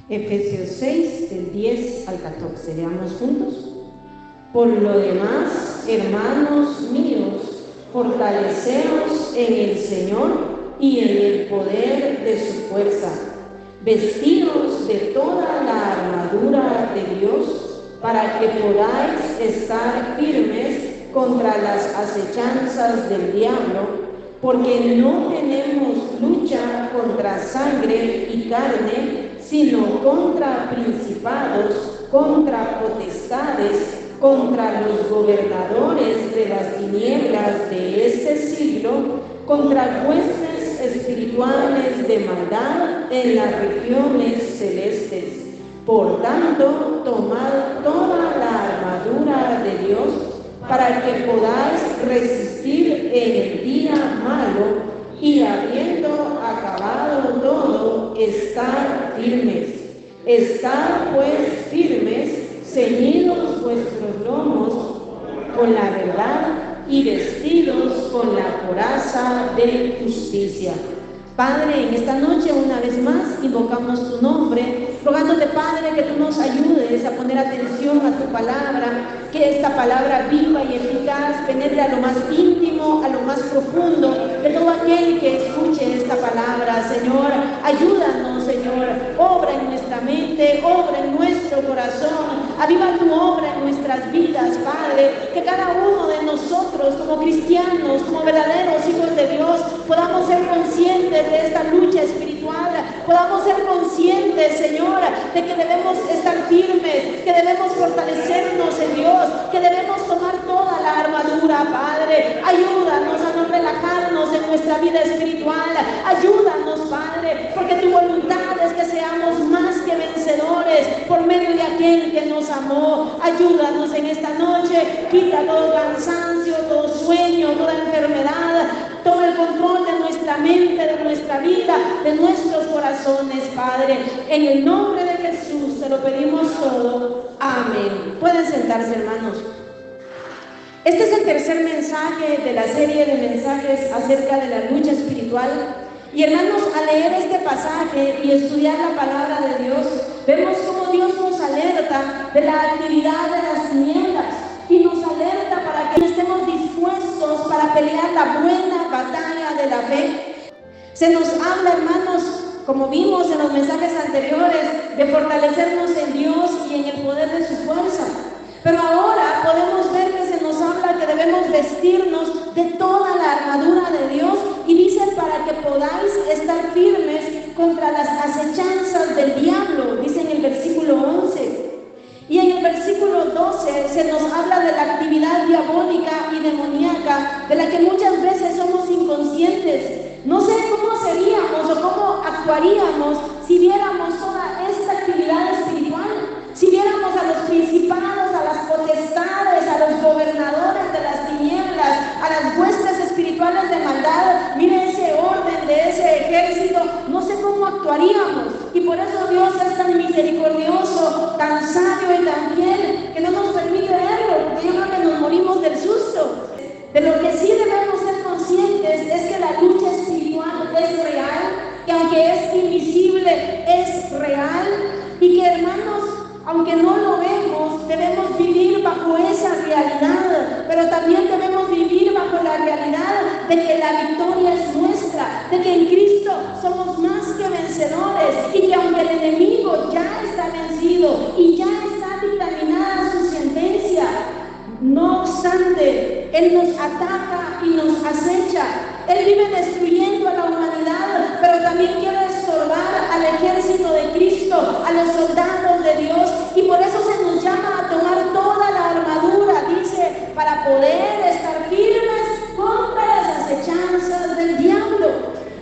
Efesios 6, del 10 al 14. Leamos juntos. Por lo demás, hermanos míos, fortaleceos en el Señor y en el poder de su fuerza. Vestidos de toda la armadura de Dios, para que podáis estar firmes contra las acechanzas del diablo, porque no tenemos lucha contra sangre y carne, sino contra principados, contra potestades, contra los gobernadores de las tinieblas de este siglo, contra huestes espirituales de maldad en las regiones celestes. Por tanto, tomad toda la armadura de Dios para que podáis resistir en el día malo y, habiendo acabado todo, estar firmes. Estad pues firmes, ceñidos vuestros lomos con la verdad y vestidos con la coraza de justicia. Padre, en esta noche una vez más invocamos tu nombre, rogándote, Padre, que tú nos ayudes a poner atención a tu palabra, que esta palabra viva y eficaz penetre a lo más íntimo, a lo más profundo de todo aquel que escuche esta palabra. Señor, ayúdanos, Señor, obra en nuestra mente, obra en nuestro corazón, aviva tu obra en nuestras vidas, Padre, que cada uno de nosotros como cristianos, como verdaderos hijos de Dios, podamos ser conscientes de esta lucha espiritual, podamos ser conscientes, Señor, de que debemos estar firmes, que debemos fortalecernos en Dios, que debemos tomar toda la armadura, Padre. Ayúdanos a no relajarnos en nuestra vida espiritual, ayúdanos, Padre, porque tu voluntad es que seamos más que vencedores por medio de aquel que nos amó. Ayúdanos en esta noche, quita todo cansancio, todo sueño, toda enfermedad, todo el control de nuestra mente, de nuestra vida, de nuestros corazones, Padre. En el nombre de Jesús te lo pedimos todo. Amén. Pueden sentarse, hermanos. Este es el tercer mensaje de la serie de mensajes acerca de la lucha espiritual. Y hermanos, al leer este pasaje y estudiar la palabra de Dios, vemos cómo Dios nos alerta de la actividad de las tinieblas y nos alerta para que estemos dispuestos para pelear la buena batalla de la fe. Se nos habla, hermanos, como vimos en los mensajes anteriores, de fortalecernos en Dios y en el poder de su fuerza. Pero ahora podemos ver que se nos habla que debemos vestirnos de toda la armadura de Dios, y dice para que podáis estar firmes contra las acechanzas del diablo, dice en el versículo 11. Y en el versículo 12 se nos habla de la actividad diabólica y demoníaca de la que muchas veces somos inconscientes. No sé cómo seríamos o cómo actuaríamos si viéramos toda esta actividad espiritual, si viéramos a los principados, a las potestades, a los gobernadores de las tinieblas, a las huestes espirituales de maldad. Mire ese orden de ese ejército, no sé cómo actuaríamos. Y por eso Dios es tan misericordioso, tan sabio y tan fiel, que no nos permite verlo, porque yo creo que nos morimos del susto. De lo que sí debemos ser conscientes es que la lucha espiritual es real, que aunque es invisible, es real, y que, hermanos, aunque no lo vemos, debemos vivir bajo esa realidad, pero también debemos vivir bajo la realidad de que la victoria es nuestra, de que en Cristo somos más que vencedores, y que aunque el enemigo ya está vencido y ya está dictaminada su sentencia, no obstante, Él nos ataca y nos acecha. Él vive destruyendo a la humanidad, pero también quiere estorbar al ejército de Cristo, a los soldados de Dios, y por eso se nos llama a tomar toda la armadura, dice, para poder estar firmes contra las acechanzas del diablo.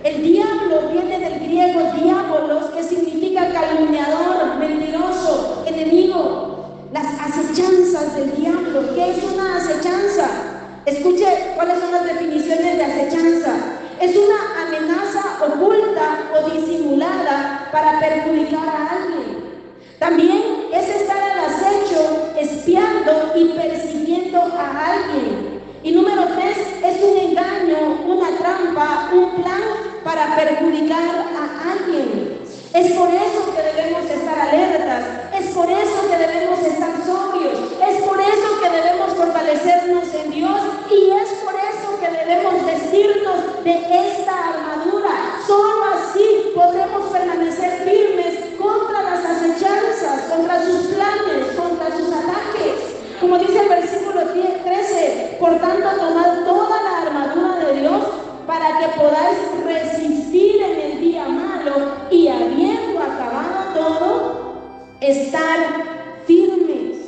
El diablo viene del griego diabolos, que significa calumniador, mentiroso, enemigo. Las acechanzas del diablo. ¿Qué es una acechanza? Escuche cuáles son las definiciones de acechanza. Es una amenaza oculta o disimulada para perjudicar a alguien. También es estar al acecho, espiando y persiguiendo a alguien. Y número 3, es un engaño, una trampa, un plan para perjudicar a alguien. Es por eso que debemos estar alertas, es por eso que debemos estar sobrios, es por eso que debemos fortalecernos en Dios y es por eso que debemos vestirnos de esta armadura. Solo así podremos permanecer firmes contra las acechanzas, contra sus planes, contra sus ataques. Como dice el versículo 13, por tanto tomad toda la armadura de Dios para que podáis resistir en el día malo y habiendo acabado todo, estar firmes.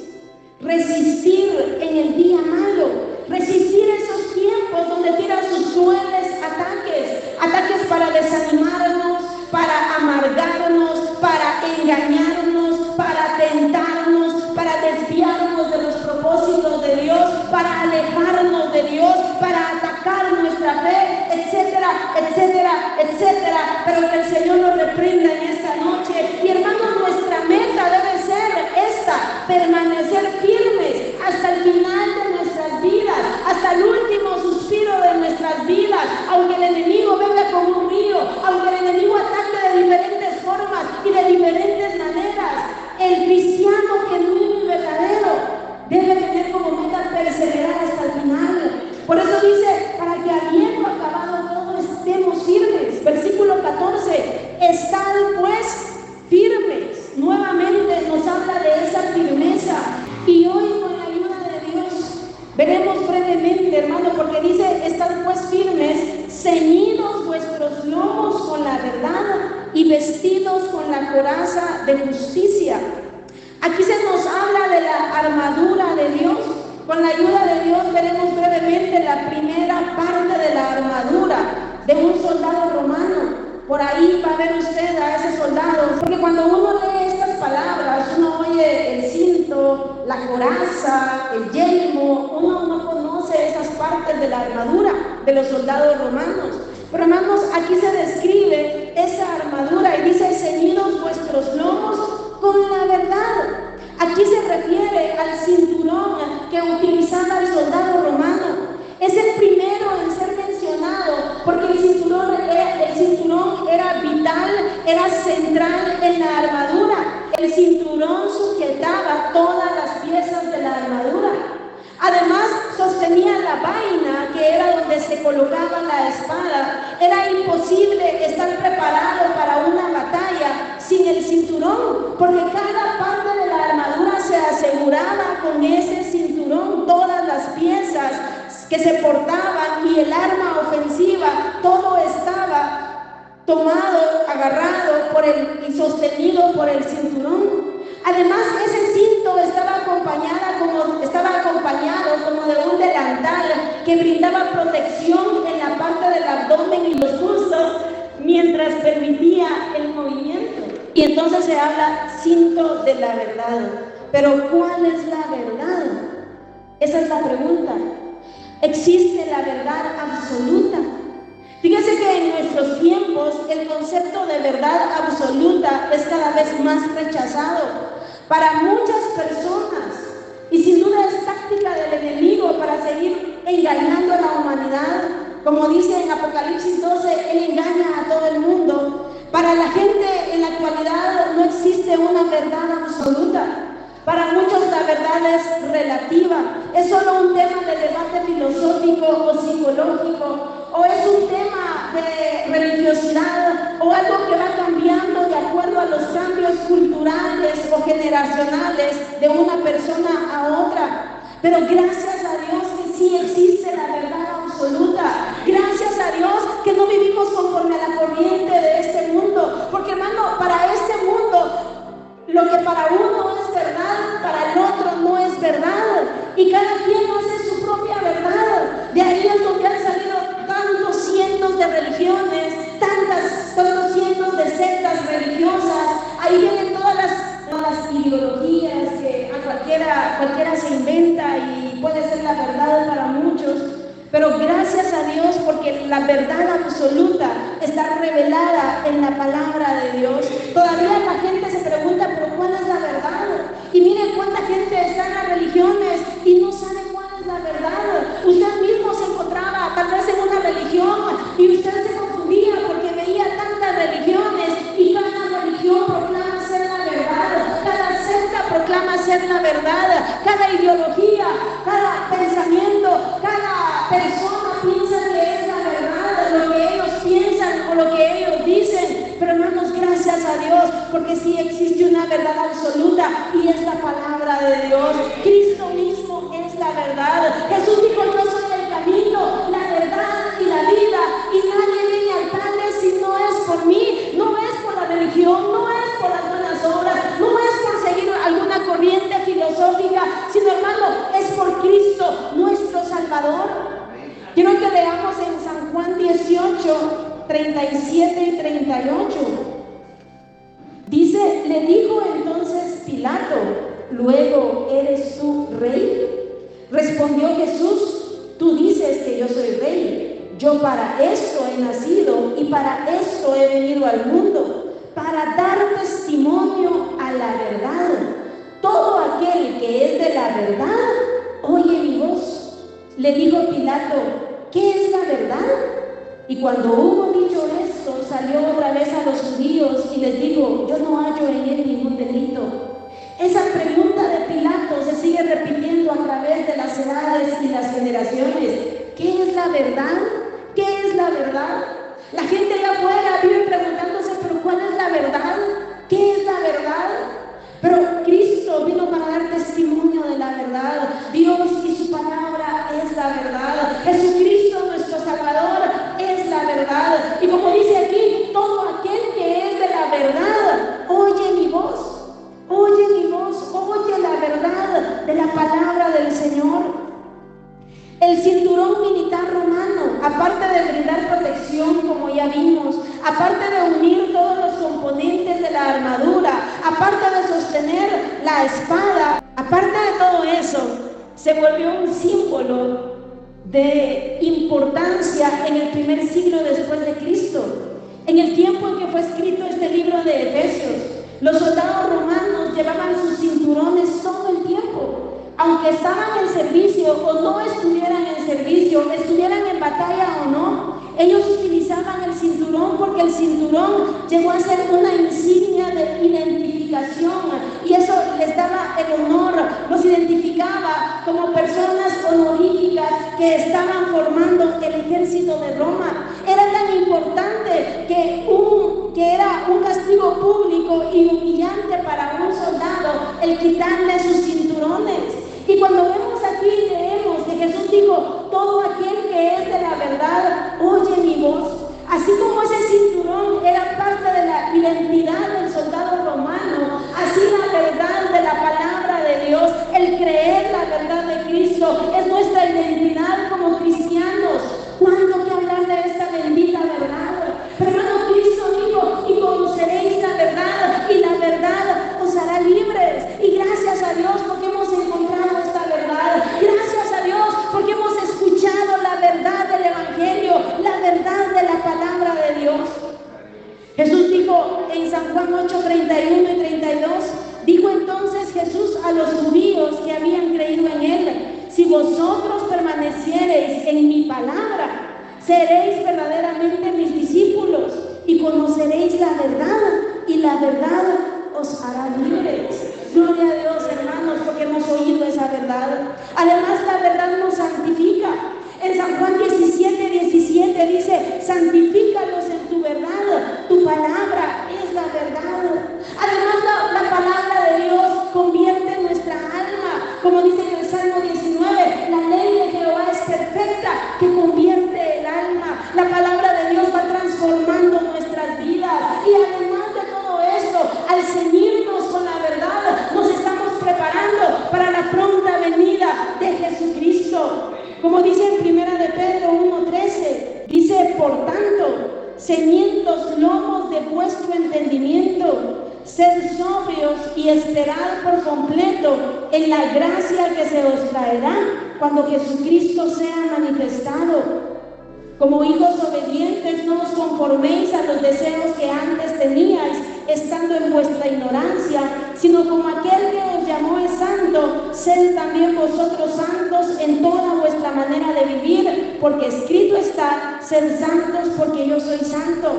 Resistir en el día malo, resistir esos tiempos donde tiran sus crueles ataques para desanimarnos, para amargarnos, para engañarnos, para tentarnos, para desviarnos de los propósitos de Dios, para alejarnos de Dios, para atacar nuestra fe, etcétera, etcétera, etcétera. Pero que el Señor nos reprenda en esta noche. Y hermanos, nuestra meta debe ser esta: permanecer firmes hasta el final de nuestras vidas, hasta el último suspiro de nuestras vidas, aunque el enemigo venga como un río, aunque el enemigo ataque de diferentes formas y de diferentes maneras. El cristiano genuino y verdadero debe tener como meta perseverar hasta el final. Por eso dice, para que habiendo acabado todo estemos firmes. Versículo 14, estad pues firmes. Nuevamente nos habla de esa firmeza. Y hoy con la ayuda de Dios veremos brevemente, hermano, porque dice, estad pues firmes, ceñidos vuestros lomos con la verdad y vestidos con la coraza de justicia. Aquí se nos habla de la armadura de Dios. Con la ayuda de Dios veremos brevemente la primera parte de la armadura de un soldado romano. Por ahí va a ver usted a ese soldado, porque cuando uno lee estas palabras, uno oye el cinto, la coraza, el yelmo, uno no conoce esas partes de la armadura de los soldados romanos. Pero hermanos, aquí se describe esa armadura y dice, ceñidos vuestros lomos con la verdad. Aquí se refiere al cinturón que utilizaba el soldado romano. Es el primero en ser mencionado porque el cinturón era vital, era central en la armadura. El cinturón sujetaba todas las piezas de la armadura. Además, sostenía la vaina, que era donde se colocaba la espada. Era imposible estar preparado para una batalla sin el cinturón, porque cada parte de la armadura se aseguraba con ese cinturón. Todas las piezas que se portaban y el arma ofensiva, todo estaba tomado, agarrado y sostenido por el cinturón. Además, ese cinto estaba acompañado como de un delantal que brindaba protección en la parte del abdomen y los muslos mientras permitía el movimiento. Y entonces se habla cinto de la verdad. Pero ¿cuál es la verdad? Esa es la pregunta. ¿Existe la verdad absoluta? Fíjese que en nuestros tiempos el concepto de verdad absoluta es cada vez más rechazado para muchas personas y sin duda es táctica del enemigo para seguir engañando a la humanidad. Como dice en Apocalipsis 12, él engaña a todo el mundo. Para la gente en la actualidad no existe una verdad absoluta. Para muchos la verdad es relativa, es solo un tema de debate filosófico o psicológico, o es un tema de religiosidad, o algo que va cambiando de acuerdo a los cambios culturales o generacionales de una persona a otra. Pero gracias a Dios que sí existe la verdad absoluta. Gracias a Dios que no vivimos conforme a la corriente de este mundo, porque hermano, para este mundo lo que para uno es verdad, para el otro no es verdad. Y cada quien hace su propia verdad. De ahí es donde han salido tantos cientos de religiones, tantos cientos de sectas religiosas. Ahí vienen todas las ideologías que a cualquiera se inventa y puede ser la verdad para muchos. Pero gracias a Dios porque la verdad absoluta está revelada en la palabra de Dios. Todavía la gente se pregunta, ¿pero cuál es la verdad? Y miren cuánta gente está en las religiones y no sabe cuál es la verdad. Usted mismo se encontraba tal vez en una religión y usted se confundía porque veía tantas religiones y cada religión ideología, cada pensamiento, cada persona piensa que es la verdad, lo que ellos piensan o lo que ellos dicen. Pero hermanos, gracias a Dios, porque sí existe una verdad absoluta y es la palabra de Dios. Cristo mismo es la verdad. Jesús dijo: yo soy el camino, la verdad y la vida, y nadie viene al Padre si no es por mí. No es por la religión, no es por las buenas obras, no es por seguir alguna corriente filosófica, sino, hermano, es por Cristo, nuestro Salvador. Quiero que leamos en San Juan 18, 37 y 38. Dice: le dijo entonces Pilato: ¿luego eres tú rey? Respondió Jesús: tú dices que yo soy rey. Yo para esto he nacido y para esto he venido al mundo, para dar testimonio a la verdad. Todo aquel que es de la verdad oye mi voz. Le dijo Pilato: ¿qué es la verdad? Y cuando hubo dicho esto, salió otra vez a los judíos y les dijo: yo no hallo en él ningún delito. Esa pregunta de Pilato se sigue repitiendo a través de las edades y las generaciones. ¿Qué es la verdad? ¿Qué es la verdad? La gente allá afuera vive preguntándose: ¿pero cuál es la verdad? ¿Qué es la verdad? Pero Cristo vino para dar testimonio de la verdad. Dios y su palabra es la verdad. Jesucristo, nuestro Salvador, es la verdad. Y como dice aquí, todo aquel que es de la verdad oye mi voz. Oye mi voz, oye la verdad de la palabra del Señor. El cinturón militar romano, aparte de brindar protección, como ya vimos, aparte de unir todos los componentes de la armadura, aparte de sostener la espada, aparte de todo eso, se volvió un símbolo de importancia en el primer siglo después de Cristo. En el tiempo en que fue escrito este libro de Efesios, los soldados romanos llevaban sus cinturones todo el tiempo. Aunque estaban en servicio o no estuvieran en servicio, estuvieran en batalla o no, ellos utilizaban el cinturón porque el cinturón llegó a ser una insignia de identificación y eso les daba el honor, los identificaba como personas honoríficas que estaban formando el ejército de Roma. Era tan importante que era un castigo público y humillante para un soldado el quitarle sus cinturones. Y cuando vemos aquí, leemos que Jesús dijo: todo aquel que es de la verdad oye mi voz. Así como ese cinturón era parte de la identidad del soldado romano, así la verdad de la palabra de Dios, el creer la verdad de Cristo, es nuestra identidad como cristianos. ¿Cuándo que hablar de esta bendita verdad? Pero hermano, Cristo dijo: y conoceréis la verdad, y la verdad os hará libres. Y gracias a Dios porque hemos encontrado esta verdad. Gracias a Dios porque hemos escuchado la verdad del Evangelio, la verdad de la palabra de Dios. Jesús dijo en San Juan 8, 31 y 32, dijo entonces Jesús a los judíos que habían creído en él: si vosotros permaneciereis en mi palabra, seréis verdaderamente mis discípulos y conoceréis la verdad, y la verdad os hará libres. Gloria a Dios, hermanos, porque hemos oído esa verdad. Además, la verdad nos santifica. En San Juan 17, 17 dice: santifícalos en tu verdad, tu palabra es la verdad. Además, la palabra de Dios convierte nuestra alma, como dice en el Salmo 19, la ley de Jehová es perfecta, que convierte el alma. La palabra de Dios va transformando nuestras vidas. Y además de todo esto, al ceñirnos con la verdad, nos estamos preparando para la pronta venida de Jesucristo. Como dice en 1 de Pedro 1:13, dice: por tanto, ceñid los lomos de vuestro entendimiento, sed sobrios y esperad por completo en la gracia que se os traerá cuando Jesucristo sea manifestado. Como hijos obedientes, no os conforméis a los deseos que antes teníais, estando en vuestra ignorancia, sino como aquel que os llamó es santo, sed también vosotros santos en toda vuestra manera de vivir, porque escrito está: sed santos porque yo soy santo.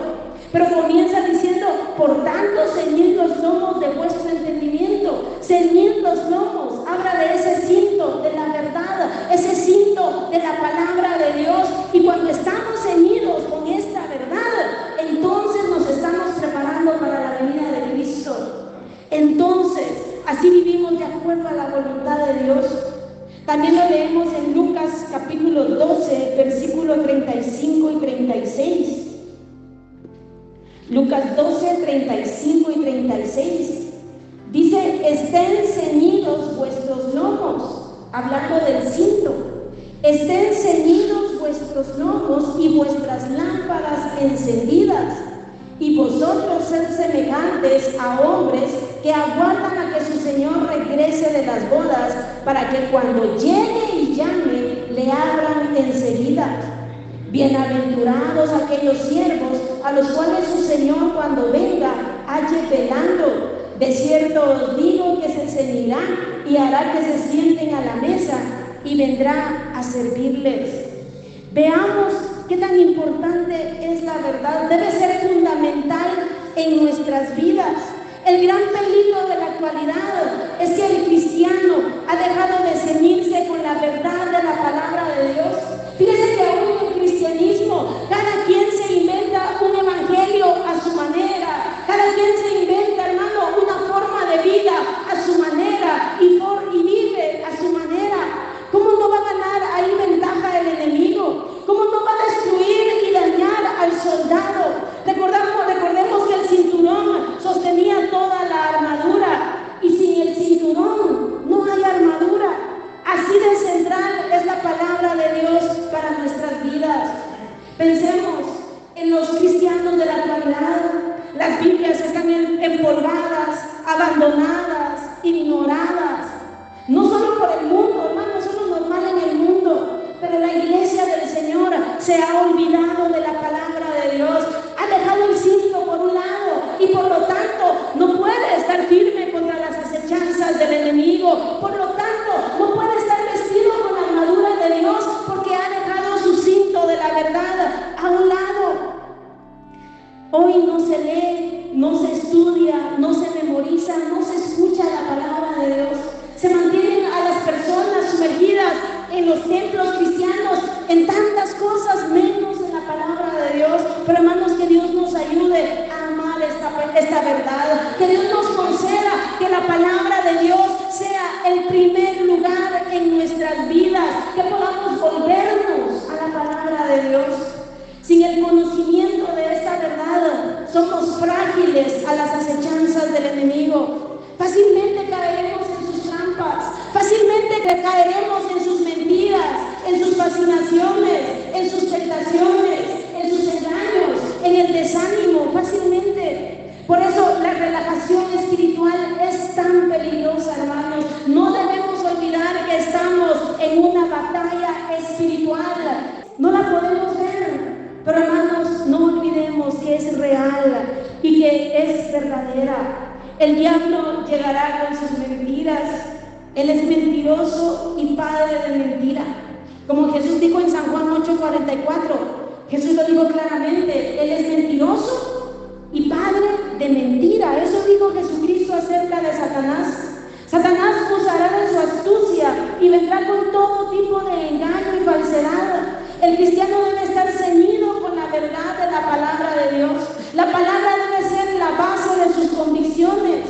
Pero comienza diciendo: por tanto, ceñid los lomos de vuestro entendimiento. Ceñid los lomos, abra trata de ese cinto de la verdad, ese cinto de la palabra de Dios. Y cuando estamos ceñidos con esta verdad, entonces nos estamos preparando para la venida de Cristo. Entonces, así vivimos de acuerdo a la voluntad de Dios. También lo leemos en Lucas capítulo 12, versículo 35 y 36. Lucas 12, 35 y 36. Dice: estén ceñidos vuestros lomos, hablando del cinto. Estén ceñidos vuestros lomos y vuestras lámparas encendidas. Y vosotros sed semejantes a hombres que aguardan a que su Señor regrese de las bodas, para que cuando llegue y llame, le abran enseguida. Bienaventurados aquellos siervos a los cuales su Señor cuando venga halle velando. De cierto os digo que se ceñirá y hará que se sienten a la mesa y vendrá a servirles. Veamos qué tan importante es la verdad. Debe ser fundamental en nuestras vidas. El gran peligro de la actualidad es que el cristiano ha dejado de ceñirse con la verdad de la palabra de Dios. Fíjense que aún en el cristianismo cada quien se inventa un evangelio a su manera, cada quien se inventa, hermano, una forma de vida a su manera y vive a su manera. ¿Cómo no va a ganar ahí ventaja el enemigo? ¿Cómo no va a destruir y dañar al soldado? Recordemos que el cinturón sostenía toda la armadura, y sin el cinturón no hay armadura. Así de central es la palabra de Dios para nuestras vidas. Pensemos en los cristianos de la actualidad. Las Biblias están empolvadas, abandonadas, ignoradas. No solo por el mundo, hermano, eso es lo normal en el mundo. Pero la iglesia del Señor se ha olvidado de la palabra de Dios. Ha dejado el cinto por un lado y por lo tanto no puede estar firme contra las acechanzas del enemigo. Por lo tanto no puede estar vestido con la armadura de Dios porque ha dejado su cinto de la verdad a un lado. Hoy no se lee, no se estudia, no se memoriza, no se escucha la palabra de Dios. Se mantienen a las personas sumergidas en los templos cristianos en tantas cosas menos en la palabra de Dios. Pero hermanos, que Dios nos ayude a amar esta verdad, que Dios nos conceda que la palabra de Dios sea el primer lugar en nuestras vidas, que podamos volvernos a la palabra de Dios. Sin el conocimiento de esta verdad somos frágiles a las acechanzas del enemigo. Fácilmente caeremos en sus trampas, fácilmente caeremos en sus mentiras, en sus fascinaciones, en sus tentaciones, en sus engaños, en el desánimo, fácilmente. Por eso la relajación espiritual es tan peligrosa, hermanos. No debemos olvidar que estamos en una batalla espiritual. No la podemos ver, pero hermanos, no olvidemos que es real y que es verdadera. El diablo llegará con sus mentiras. Él es mentiroso y padre de mentira. Como Jesús dijo en San Juan 8:44, Jesús lo dijo claramente: Él es mentiroso y padre de mentira. Eso dijo Jesucristo acerca de Satanás. Satanás usará de su astucia y vendrá con todo tipo de engaño y falsedad. El cristiano debe estar ceñido con la verdad de la palabra de Dios. La palabra debe ser la base de sus convicciones.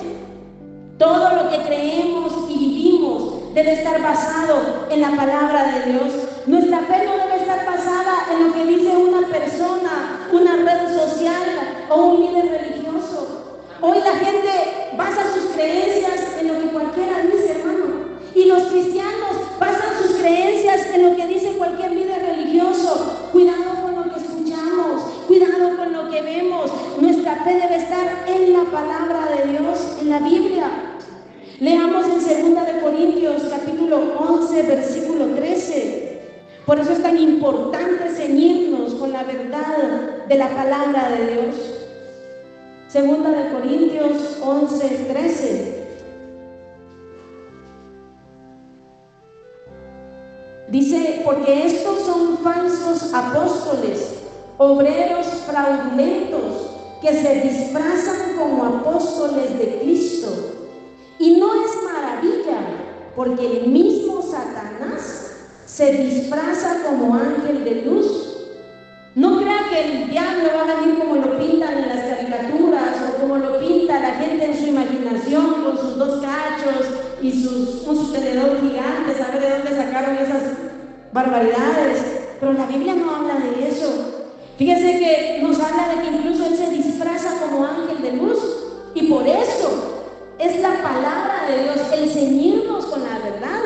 Todo lo que creemos y vivimos debe estar basado en la palabra de Dios. Nuestra fe no debe estar basada en lo que dice una persona, una red social o un líder religioso. Hoy la gente basa sus creencias en lo que cualquiera dice, hermano. Y los cristianos basan sus creencias en lo que dice cualquier líder religioso. Cuidado con lo que escuchamos, cuidado con lo que vemos. Nuestra fe debe estar en la palabra de Dios, en la Biblia. Leamos en 2 de Corintios capítulo 11, versículo 13. Por eso es tan importante ceñirnos con la verdad de la palabra de Dios. 2 de Corintios 11, 13. Dice: porque estos son falsos apóstoles, obreros fraudulentos, que se disfrazan como apóstoles de Cristo. Y no es maravilla, porque el mismo Satanás se disfraza como ángel de luz. No crea que el diablo va a venir como lo pintan en las caricaturas o como lo pinta la gente en su imaginación con sus 2 cachos y un tenedor gigante, saber de dónde sacaron esas barbaridades. Pero la Biblia no habla de eso. Fíjese que nos habla de que incluso él se disfraza como ángel de luz, y por eso es la palabra de Dios, el ceñirnos con la verdad.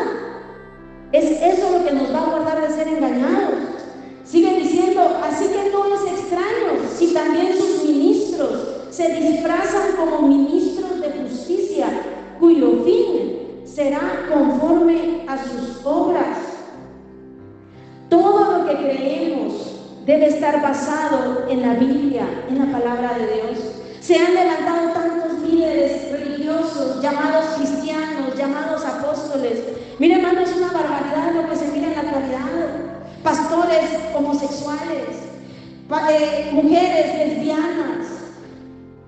Es eso lo que nos va a guardar de ser engañados. Sigue diciendo, así que no es extraño si también sus ministros se disfrazan como ministros de justicia, cuyo fin será conforme a sus obras. Todo lo que creemos debe estar basado en la Biblia, en la palabra de Dios. Se han levantado tantos líderes religiosos, llamados cristianos, llamados apóstoles. Mire, hermano, es una barbaridad lo que se mira en la actualidad. Pastores homosexuales, mujeres lesbianas.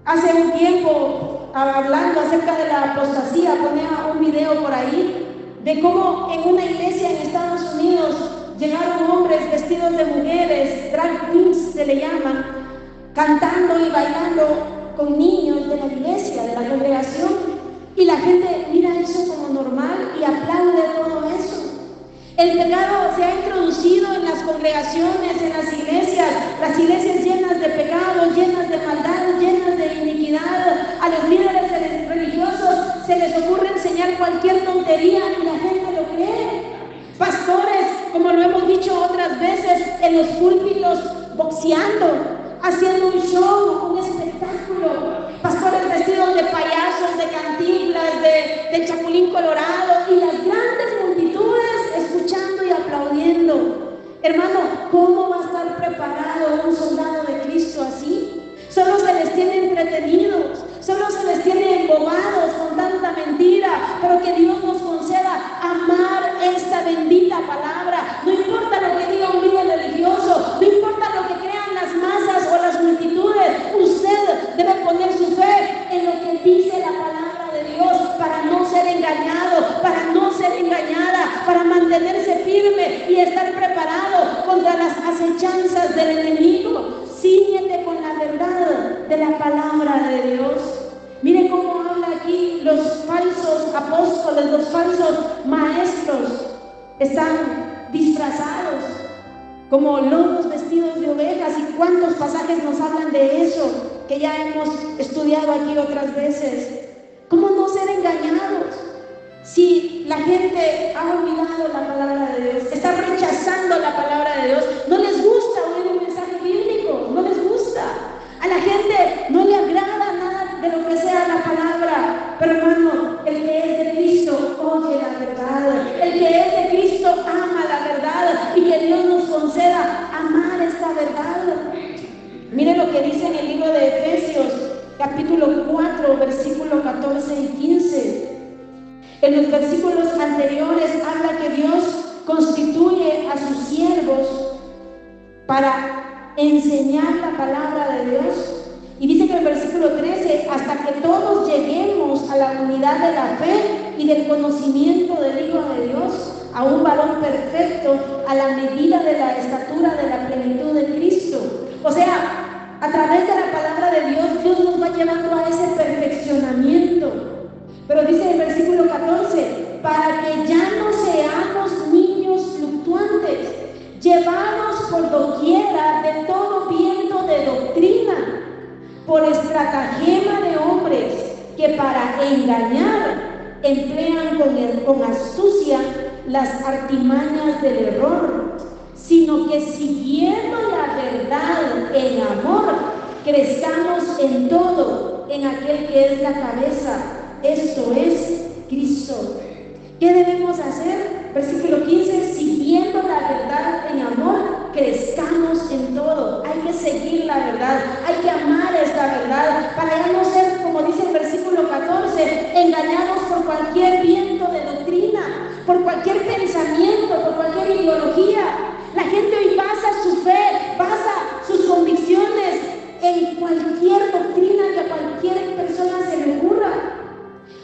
Hace un tiempo, hablando acerca de la apostasía, ponía un video por ahí de cómo en una iglesia en Estados Unidos llegaron hombres vestidos de mujeres, drag queens se le llaman, cantando y bailando con niños de la iglesia, de la congregación, y la gente mira eso como normal y aplaude todo eso. El pecado se ha introducido en las congregaciones, en las iglesias llenas de pecados, llenas de maldad, llenas de iniquidad. A los líderes religiosos se les ocurre enseñar cualquier tontería y la gente lo cree. Pastores, como lo hemos dicho otras veces, en los púlpitos boxeando, haciendo un show, un espectáculo. Pastores vestidos de payasos, de Cantinflas, de Chapulín Colorado, y las grandes multitudes escuchando y aplaudiendo. Hermano, ¿cómo va a estar preparado un soldado de Cristo así? Solo se les tiene entretenidos, solo se les tiene embobados con tanta mentira, pero que Dios nos conceda amar esta bendita palabra. No importa lo que diga un líder religioso, no importa lo que crean las masas o las multitudes, usted debe poner su fe en lo que dice la palabra de Dios para no ser engañado, para no ser engañada, para mantenerse firme y estar preparado contra las acechanzas del enemigo. Cíñete con la verdad de la palabra de Dios. Mire cómo habla aquí los falsos apóstoles, los falsos maestros. Están disfrazados como lobos vestidos de ovejas. ¿Y cuántos pasajes nos hablan de eso? Que ya hemos estudiado aquí otras veces. ¿Cómo no ser engañados? Si la gente ha olvidado la palabra de Dios, está rechazando la palabra de Dios, no les gusta oír un mensaje bíblico, no les gusta. A la gente no le agrada nada de lo que sea la palabra. Pero hermano, el que es de Cristo oye la verdad. El que es de Cristo ama la verdad, y que Dios nos conceda amar esta verdad. Mire lo que dice en el libro de Efesios, capítulo 4, versículo 14 y 15. En los versículos anteriores habla que Dios constituye a sus siervos para enseñar la palabra de Dios. Y dice que en el versículo 13, hasta que todos lleguemos a la unidad de la fe y del conocimiento del Hijo de Dios, a un varón perfecto, a la medida de la estatura de la plenitud de Cristo. O sea, a través de la palabra de Dios, Dios nos va llevando a ese perfeccionamiento. Pero dice en el versículo 14, para que ya no seamos niños fluctuantes, llevados por doquiera de todo viento de doctrina, por estratagema de hombres que para engañar emplean con astucia las artimañas del error, sino que siguiendo la verdad en amor, crezcamos en todo en aquel que es la cabeza, esto es Cristo. ¿Qué debemos hacer? Versículo 15, siguiendo la verdad en amor, crezcamos en todo. Hay que seguir la verdad, hay que amar esta verdad, para ya no ser, como dice el versículo 14, engañados por cualquier viento de doctrina, por cualquier pensamiento, por cualquier ideología. La gente hoy basa su fe, basa sus convicciones en cualquier doctrina que a cualquier persona se le ocurra.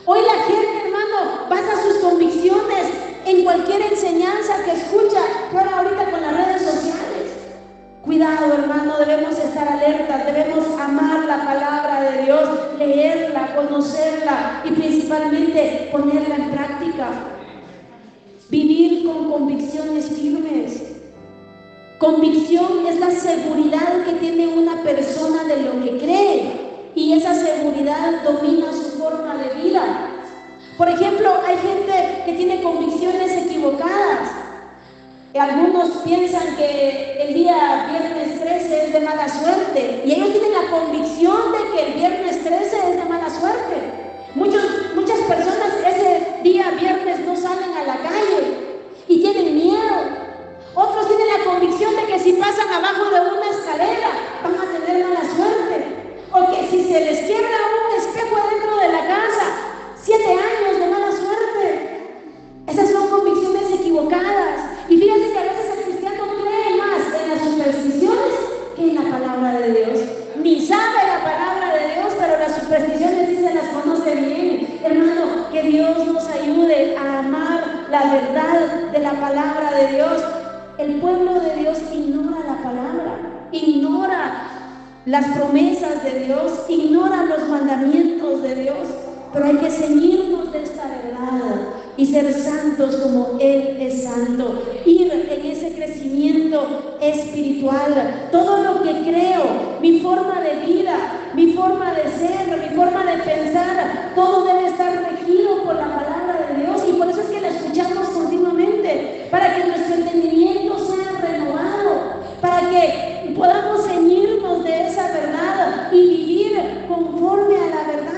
Hoy la gente, hermano, basa sus convicciones leerla, conocerla y principalmente ponerla en práctica. Vivir con convicciones firmes. Convicción es la seguridad que tiene una persona de lo que cree, y esa seguridad domina su forma de vida. Por ejemplo, hay gente que tiene convicciones equivocadas. Algunos piensan que el día viernes 13 es de mala suerte, y ellos tienen la convicción de que el viernes 13 es de mala suerte. Muchas personas ese día viernes no salen a la calle y tienen miedo. Otros tienen la convicción de que si pasan abajo de una escalera van a tener mala suerte, o que si se les quiebra un espejo dentro de la casa, 7 años de mala suerte. Esas son convicciones equivocadas. Y fíjense que a veces el cristiano cree más en las supersticiones que en la palabra de Dios. Ni sabe la palabra de Dios, pero las supersticiones sí se las conoce bien. Hermano, que Dios nos ayude a amar la verdad de la palabra de Dios. El pueblo de Dios ignora la palabra, ignora las promesas de Dios, ignora los mandamientos de Dios, pero hay que ceñirnos de esta verdad y ser santos como Él es santo, ir en ese crecimiento espiritual. Todo lo que creo, mi forma de vida, mi forma de ser, mi forma de pensar, todo debe estar regido por la palabra de Dios, y por eso es que la escuchamos continuamente, para que nuestro entendimiento sea renovado, para que podamos ceñirnos de esa verdad y vivir conforme a la verdad.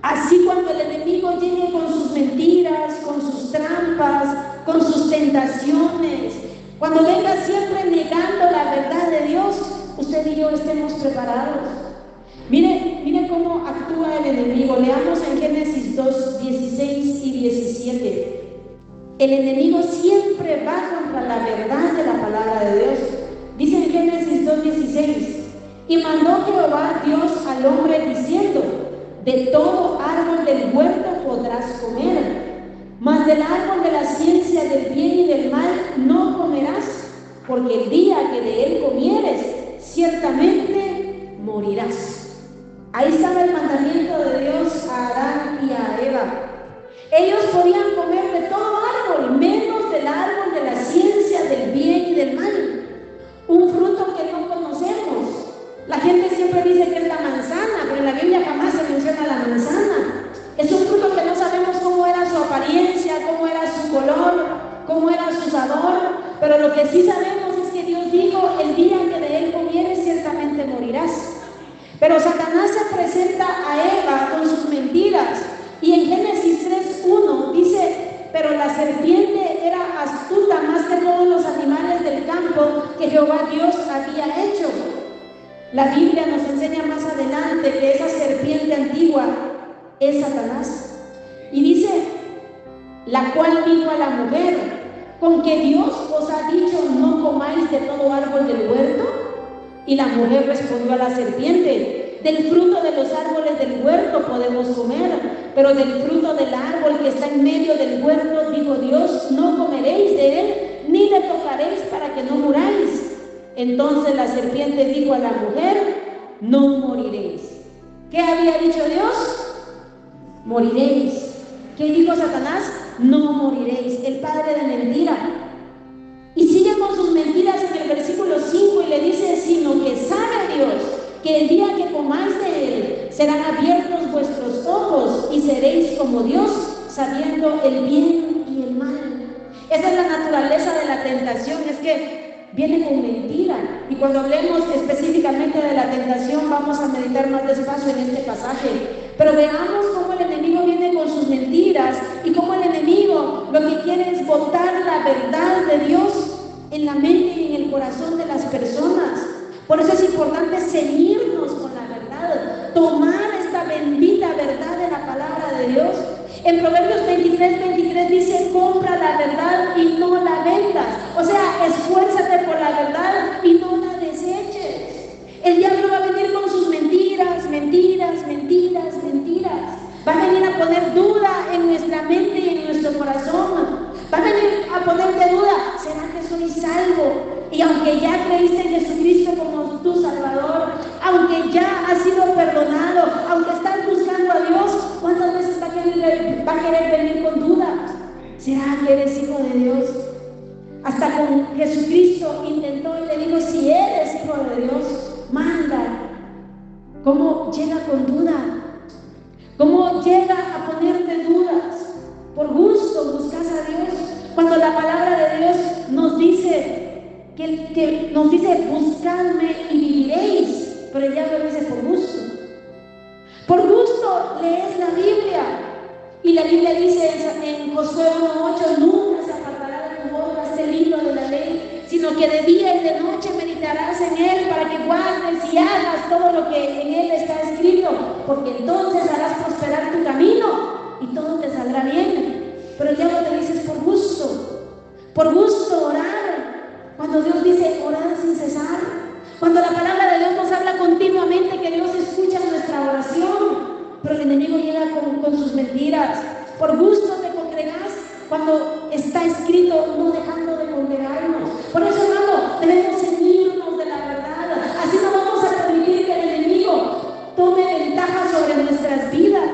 Así, cuando el enemigo llegue con sus mentiras, con sus trampas, con sus tentaciones, cuando venga siempre negando la verdad de Dios, usted y yo estemos preparados. Mire cómo actúa el enemigo. Leamos en Génesis 2, 16 y 17. El enemigo siempre va contra la verdad de la palabra de Dios. Dice en Génesis 2, 16: y mandó Jehová Dios al hombre diciendo: de todo árbol del huerto podrás comer, mas del árbol de la ciencia del bien y del mal no comerás, porque el día que de él comieres, ciertamente morirás. Ahí estaba el mandamiento de Dios a Adán y a Eva. Ellos podían comer de todo árbol, menos del árbol de la ciencia del bien y del mal, un fruto que no conocemos. La gente siempre dice que es la manzana, pero en la Biblia jamás se menciona la manzana. Es un fruto que no sabemos cómo era su apariencia, cómo era su color, cómo era su sabor, pero lo que sí sabemos es que Dios dijo: el día que de él comieres, ciertamente morirás. Pero Satanás se presenta a Eva con sus mentiras, y en Génesis 3:1 dice: pero la serpiente era astuta más que todos los animales del campo que Jehová Dios había hecho. La Biblia nos enseña más adelante que esa serpiente antigua es Satanás. Y dice: la cual dijo a la mujer: ¿con que Dios os ha dicho no comáis de todo árbol del huerto? Y la mujer respondió a la serpiente: del fruto de los árboles del huerto podemos comer, pero del fruto del árbol que está en medio del huerto, dijo Dios: no comeréis de él, ni le tocaréis para que no muráis. Entonces la serpiente dijo a la mujer: no moriréis. ¿Qué había dicho Dios? Moriréis. ¿Qué dijo Satanás? No moriréis. El padre de mentira. Y sigue con sus mentiras en el versículo 5 y le dice: sino que sabe Dios que el día que comáis de él, serán abiertos vuestros ojos y seréis como Dios, sabiendo el bien y el mal. Esa es la naturaleza de la tentación, es que viene con mentira. Y cuando hablemos específicamente de la tentación, vamos a meditar más despacio en este pasaje. Pero veamos cómo el enemigo viene con sus mentiras y cómo el enemigo lo que quiere es botar la verdad de Dios en la mente y en el corazón de las personas. Por eso es importante ceñirnos con la verdad, tomar esta bendita verdad de la palabra de Dios. En Proverbios 23 dice: compra la verdad y no la vendas. O sea, esfuérzate por la verdad y no la deseches. El diablo va a venir con sus mentiras, mentiras, mentiras, mentiras. Va a venir a poner duda en nuestra mente y en nuestro corazón. Va a venir a ponerte duda: ¿será que soy salvo? Y aunque ya creíste en Jesucristo como tu Salvador, aunque ya has sido perdonado, aunque va a querer venir con dudas. ¿Será que eres hijo de Dios? Hasta con Jesucristo intentó y le dijo: si eres hijo de Dios, manda. ¿Cómo llega con duda? ¿Cómo llega a ponerte dudas? Por gusto buscas a Dios, cuando la palabra de Dios nos dice que nos dice: buscadme y viviréis, pero el diablo dice: por gusto. Por gusto lees la Biblia, y la Biblia dice en Josué 1:8: nunca se apartará de tu boca este libro de la ley, sino que de día y de noche meditarás en él, para que guardes y hagas todo lo que en él está escrito, porque entonces harás prosperar tu camino y todo te saldrá bien. Pero el diablo te dice: es por gusto orar, cuando Dios dice: orar sin cesar, cuando la palabra de Dios nos habla continuamente que Dios escucha nuestra oración. Pero el enemigo llega con sus mentiras. Por gusto te congregas, cuando está escrito: no dejando de congregarnos. Por eso, hermano, debemos ceñirnos de la verdad. Así no vamos a permitir que el enemigo tome ventaja sobre nuestras vidas.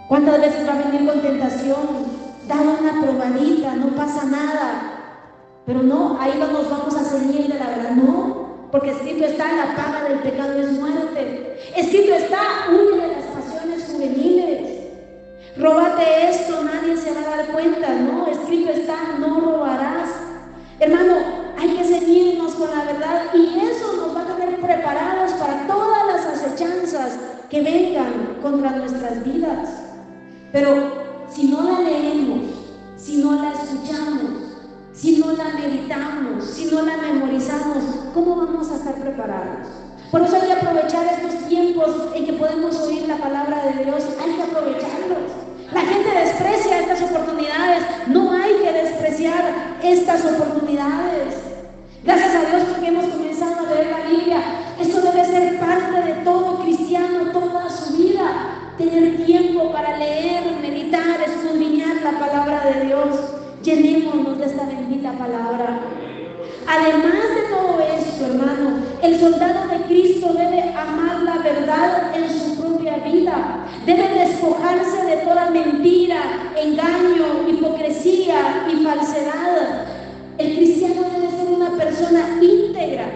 ¿Cuántas veces va a venir con tentación? Da una probadita, no pasa nada. Pero no, ahí no nos vamos a ceñir de la verdad, no. Porque escrito está: la paga del pecado es muerte. Escrito está: huye de las pasiones juveniles. Róbate esto, nadie se va a dar cuenta. No, escrito está: no robarás. Hermano, hay que ceñirnos con la verdad, y eso nos va a tener preparados para todas las acechanzas que vengan contra nuestras vidas. Pero si no la leemos, si no la escuchamos, si no la meditamos, si no la memorizamos, ¿cómo vamos a estar preparados? Por eso hay que aprovechar estos tiempos en que podemos oír la palabra de Dios. Hay que aprovecharlos. La gente desprecia estas oportunidades. No hay que despreciar estas oportunidades. Gracias a Dios porque hemos comenzado a leer la Biblia. Esto debe ser parte de todo cristiano toda su vida. Tener tiempo para leer, meditar, escudriñar la palabra de Dios. Llenémonos de esta bendita palabra. Además de todo esto, hermano, el soldado de Cristo debe amar la verdad en su propia vida. Debe despojarse de toda mentira, engaño, hipocresía y falsedad. El cristiano debe ser una persona íntegra.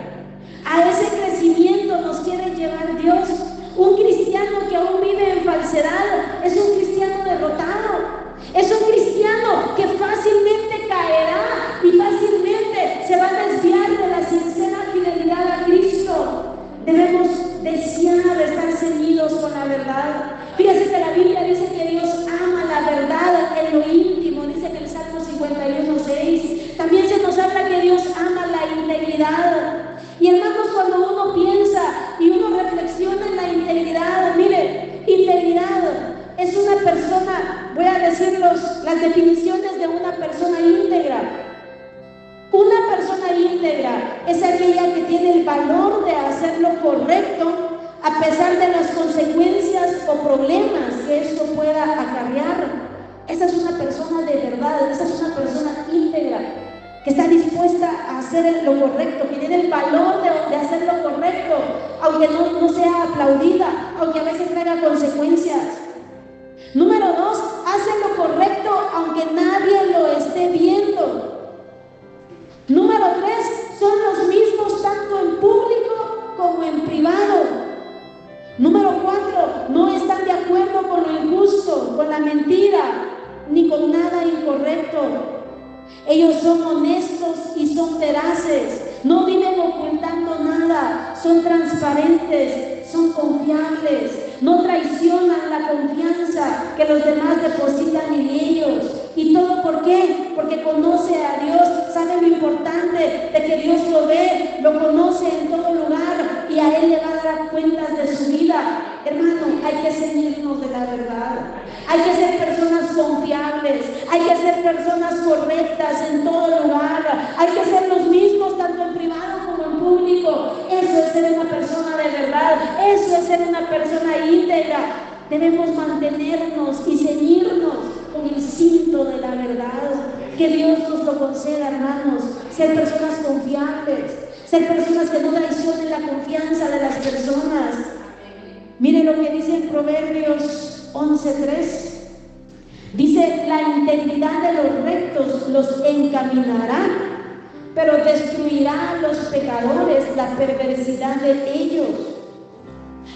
A ese crecimiento nos quiere llevar Dios. Un cristiano que aún vive en falsedad es un cristiano derrotado. Es un cristiano que fácilmente caerá y fácilmente se va a desviar de la sincera fidelidad a Cristo. Debemos desear estar ceñidos con la verdad. Fíjense que la Biblia dice que Dios ama la verdad en lo íntimo. Dice que el Salmo 51:6. También se nos habla que Dios ama la integridad. Y hermanos, cuando uno piensa y uno reflexiona en la integridad, mire, integridad es una persona, voy a decir las definiciones de una persona íntegra. Una persona íntegra es aquella que tiene el valor de hacer lo correcto a pesar de las consecuencias o problemas que esto pueda acarrear. Esa es una persona de verdad, esa es una persona íntegra, que está dispuesta a hacer lo correcto, que tiene el valor de hacer lo correcto, aunque no sea aplaudida, aunque a veces traiga consecuencias. Número 2, hace lo correcto aunque nadie lo esté viendo. Número 3, son los mismos tanto en público como en privado. Número 4, no están de acuerdo con lo injusto, con la mentira, ni con nada incorrecto. Ellos son honestos y son veraces, no viven ocultando nada, son transparentes, son confiables, no traicionan la confianza que los demás depositan en ellos. ¿Y todo por qué? Porque conoce a Dios, sabe lo importante de que Dios lo ve, lo conoce en todo lugar y a Él le va a dar cuentas de su vida. Hermano, hay que ceñirnos de la verdad, hay que ser personas confiables, hay que ser personas correctas en todo lugar, hay que ser los mismos tanto en privado como en público. Eso es ser una persona de verdad, eso es ser una persona íntegra. Debemos mantenernos y ceñirnos con el cinto de la verdad. Que Dios nos lo conceda, hermanos. Ser personas confiables, ser personas que no traicionen la confianza de las personas. Miren lo que dice en Proverbios 11:3. Dice, la integridad de los rectos los encaminará, pero destruirá a los pecadores la perversidad de ellos.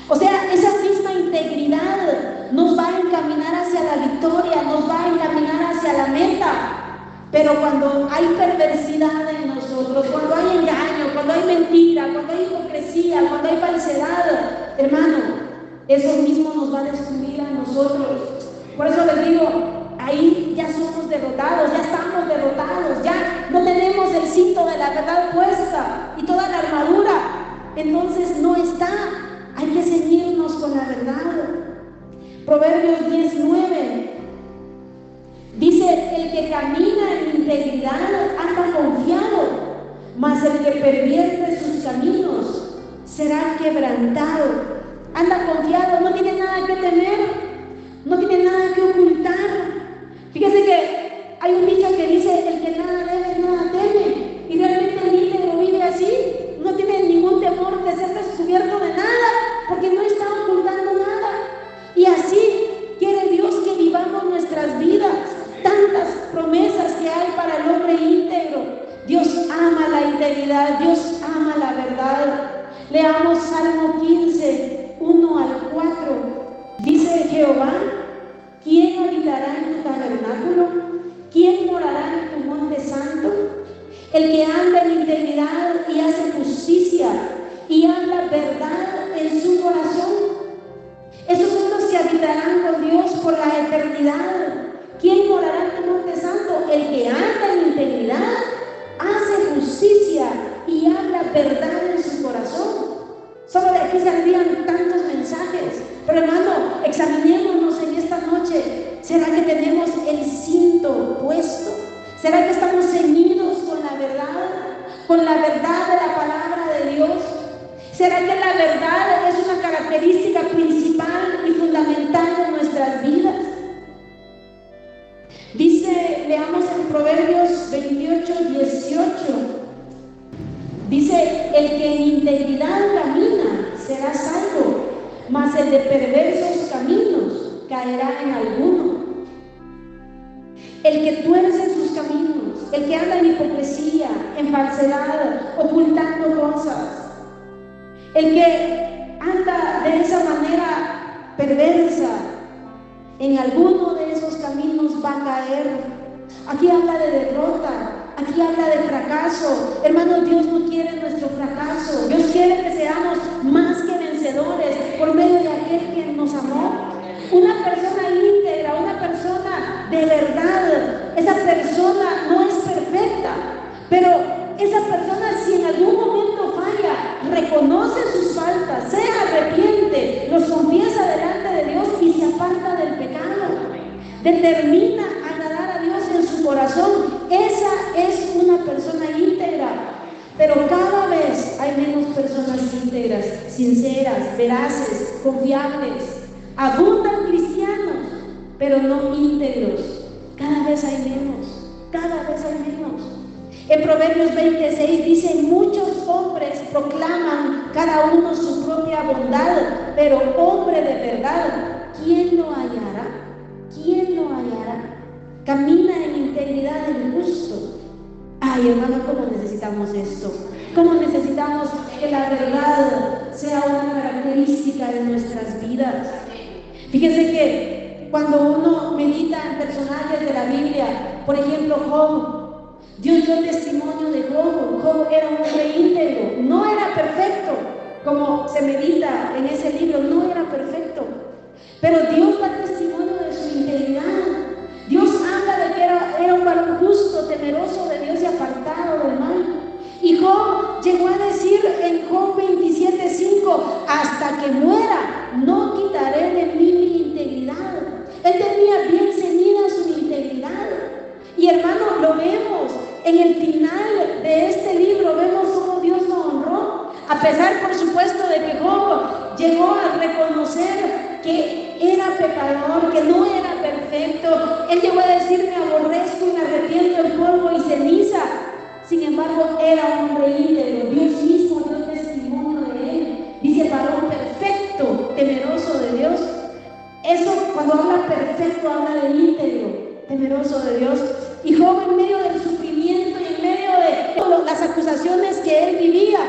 O sea, esa misma integridad nos va a encaminar hacia la victoria, nos va a encaminar hacia la meta. Pero cuando hay perversidad en nosotros, cuando hay engaño, cuando hay mentira, cuando hay hipocresía, cuando hay falsedad, hermano, eso mismo nos va a destruir a nosotros. Por eso les digo, ahí ya somos derrotados, ya estamos derrotados, ya no tenemos el cinto de la verdad puesta y toda la armadura. Entonces no está, hay que ceñirnos con la verdad. Proverbios 10:9 dice, el que camina en integridad anda confiado, mas el que pervierte sus caminos será quebrantado. Anda confiado, no tiene nada que temer, no tiene nada que ocultar. Fíjese que hay un dicho que dice, el que nada debe, nada teme. Y realmente el íntegro vive así, no tiene ningún temor de ser descubierto de nada, porque no está ocultando nada. Y así quiere Dios que vivamos nuestras vidas. Tantas promesas que hay para el hombre íntegro. Dios ama la integridad, Dios ama la verdad. Leamos Salmo 15, 1 al 4. Dice Jehová, ¿quién habitará en tu tabernáculo? ¿Quién morará en tu monte santo? El que anda en integridad y hace justicia y habla verdad en su corazón. Esos son los que habitarán con Dios por la eternidad. ¿Quién morará en tu monte santo? El que anda en integridad, hace justicia y habla verdad en su corazón. Solo de aquí saldrían tantos mensajes. Pero hermano, examinémonos en esta noche. ¿Será que tenemos el cinto puesto? ¿Será que estamos ceñidos con la verdad? ¿Con la verdad de la palabra de Dios? ¿Será que la verdad es una característica principal y fundamental de nuestras vidas? Dice, leamos en Proverbios 28:18. Dice, el que en integridad camina será salvo, mas el de perversos caminos caerá en alguno. El que tuerce sus caminos, el que anda en hipocresía, en falsedad, ocultando cosas, el que anda de esa manera perversa, en alguno de esos caminos va a caer. Aquí habla de derrota, aquí habla de fracaso. Hermanos, Dios no quiere nuestro fracaso. Dios quiere que seamos más que vencedores por medio de aquel que nos amó. Una persona íntegra, una persona de verdad, esa persona no es perfecta, pero esa persona, si en algún momento falla, reconoce sus faltas, se arrepiente, los confiesa delante de Dios y se aparta del pecado, determina agradar a Dios en su corazón. Esa es una persona íntegra. Pero cada vez hay menos personas íntegras, sinceras, veraces, confiables. Abundan cristianos, pero no íntegros. Cada vez hay menos, cada vez hay menos. En Proverbios 26 dice, muchos hombres proclaman cada uno su propia bondad, pero hombre de verdad, ¿quién lo hallará? ¿Quién lo hallará? Camina en integridad el justo. Ay, hermano, ¿cómo necesitamos esto? ¿Cómo necesitamos que la verdad sea una característica de nuestras vidas? Fíjense que cuando uno medita en personajes de la Biblia, por ejemplo, Job, Dios dio testimonio de Job. Job era un hombre íntegro, no era perfecto, como se medita en ese libro, no era perfecto, pero Dios da testimonio de su integridad. Dios habla de que era un varón justo, temeroso de Dios y apartado del mal. Y Job llegó a decir en Job 27:5, hasta que muera no quitaré de mí mi integridad. Él tenía bien ceñida su integridad. Y hermano, lo vemos en el final de este libro, vemos cómo Dios lo honró, a pesar por supuesto de que Job llegó a reconocer que era pecador, que no era perfecto. Él llegó a decir, me aborrezco y me arrepiento del polvo y ceniza. Sin embargo, era un hombre íntegro. Dios mismo dio testimonio de él. Dice, varón perfecto, temeroso de Dios. Eso, cuando habla perfecto, habla de íntegro. temeroso de Dios. Y Job, en medio del sufrimiento y en medio de todas las acusaciones que él vivía,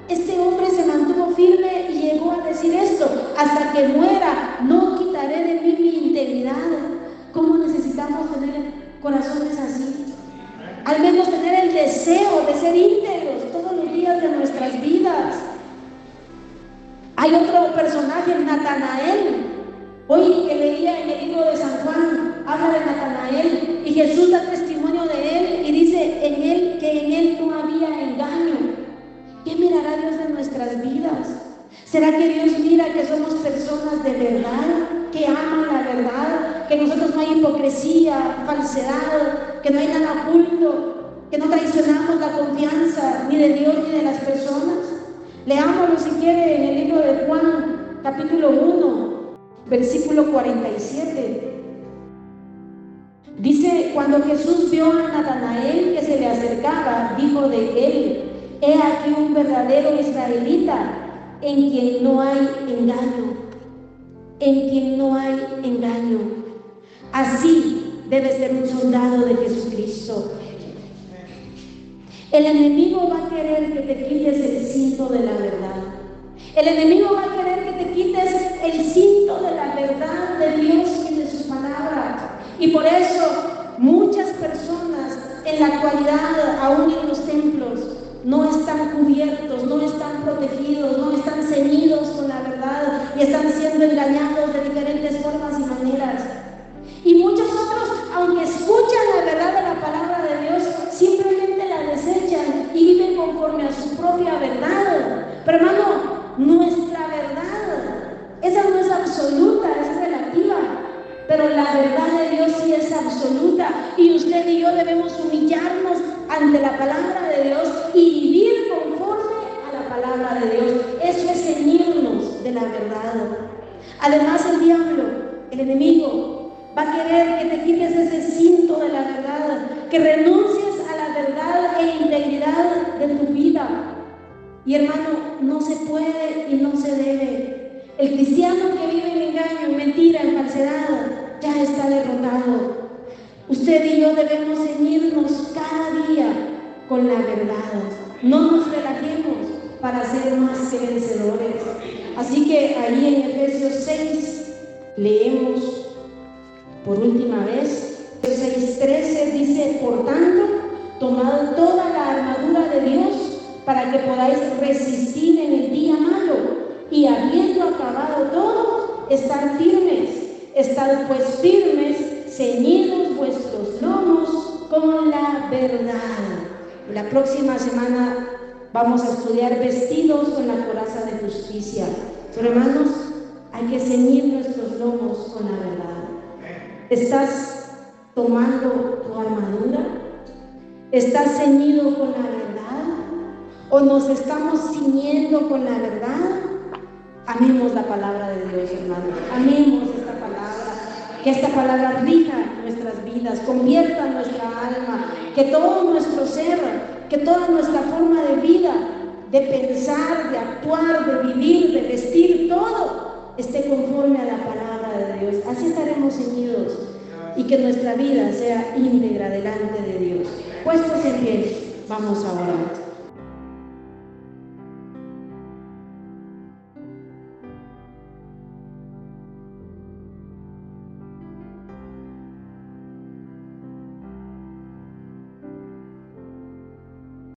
este hombre se mantuvo firme y llegó a decir esto: hasta que muera no quitaré de mí mi integridad. ¿Cómo necesitamos tener corazones así? Al menos tener el deseo de ser íntegros todos los días de nuestras vidas. Hay otro personaje, Natanael. Hoy que leía en el libro de San Juan, habla de Natanael y Jesús da testimonio de él y dice en él que en él no había engaño. ¿Qué mirará Dios de nuestras vidas? ¿Será que Dios mira que somos personas de verdad, que aman la verdad, que en nosotros no hay hipocresía, falsedad, que no hay nada oculto, que no traicionamos la confianza ni de Dios ni de las personas? Leámoslo si quiere en el libro de Juan, capítulo 1, versículo 47. Dice: cuando Jesús vio a Natanael que se le acercaba, dijo de él: he aquí un verdadero israelita, en quien no hay engaño, en quien no hay engaño. Así debe ser un soldado de Jesucristo. El enemigo va a querer que te quites el cinto de la verdad. El enemigo va a querer que te quites el cinto de la verdad de Dios y de su palabra. Y por eso muchas personas en la actualidad, aún en los templos, no están cubiertos, no están protegidos, no están ceñidos con la verdad y están siendo engañados de diferentes formas y maneras. Y muchos otros, aunque escuchan la verdad de la palabra de Dios, simplemente la desechan y viven conforme a su propia verdad. Pero hermano, nuestra verdad, esa no es absoluta, es relativa. Pero la verdad de Dios sí es absoluta, y usted y yo debemos humillarnos ante la palabra de Dios y vivir conforme a la palabra de Dios. Eso es ceñirnos de la verdad. Además, el diablo, el enemigo, va a querer que te quites ese cinto de la verdad, que renuncies a la verdad e integridad de tu vida. Y hermano, no se puede y no se debe. El cristiano que vive en engaño, en mentira, en falsedad, ya está derrotado. Usted y yo debemos ceñirnos cada día con la verdad. No nos relajemos para ser más que vencedores. Así que ahí en Efesios 6 leemos por última vez, 6:13 dice: por tanto, tomad toda la armadura de Dios para que podáis resistir en el día malo, y habiendo acabado todo, estar firmes. Estad pues firmes, ceñidos vuestros lomos con la verdad. La próxima semana vamos a estudiar vestidos con la coraza de justicia. Pero hermanos, hay que ceñir nuestros lomos con la verdad. ¿Estás tomando tu armadura? ¿Estás ceñido con la verdad? ¿O nos estamos ciñendo con la verdad? Amemos la palabra de Dios, hermanos. Amemos esta palabra. Que esta palabra rija nuestras vidas, convierta nuestra alma, que todo nuestro ser, que toda nuestra forma de vida, de pensar, de actuar, de vivir, de vestir, todo esté conforme a la palabra de Dios. Así estaremos ceñidos y que nuestra vida sea íntegra delante de Dios. Puestos en pie, vamos a orar.